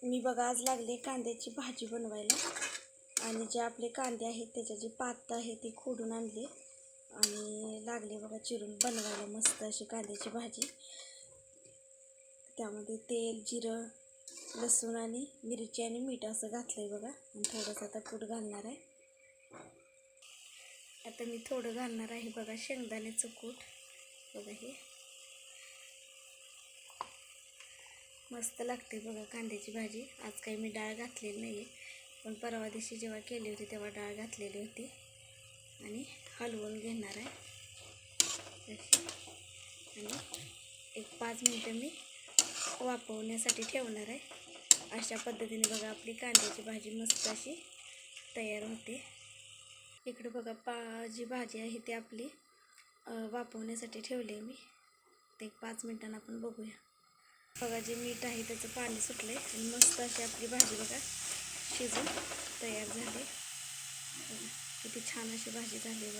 मी बघा आज लागले कांद्याची भाजी बनवायला आणि जे आपले कांदे आहेत त्याच्या जी पात आहे ती खोडून आणली आणि लागले बघा चिरून बनवायला मस्त अशी कांद्याची भाजी। त्यामध्ये तेल, जिरं, लसूण आणि मिरची आणि मीठ असं घातलंय बघा आणि थोडंसं आता कूट घालणार आहे। आता मी थोडं घालणार आहे बघा शेंगदाण्याचं कूट। बघा हे मस्त लागते बघा कांद्याची भाजी। आज काही मी डाळ घातलेली नाही आहे, पण परवा दिवशी जेव्हा केली होती तेव्हा डाळ घातलेली होती आणि हलवून घेणार आहे आणि एक 5 मिनिटं मी वाफवण्यासाठी ठेवणार आहे। अशा पद्धतीने बघा आपली कांद्याची भाजी मस्त अशी तयार होते। इकडे बघा जी भाजी आहे ती आपली वाफवण्यासाठी ठेवली आहे मी। ते 5 मिनिटांनी आपण बघूया। बघा जे मीठ आहे त्याचं पाणी सुटले आणि मस्त अशी आपली भाजी बघा शिजून तयार झाली। किती छान अशी भाजी झाली बघा।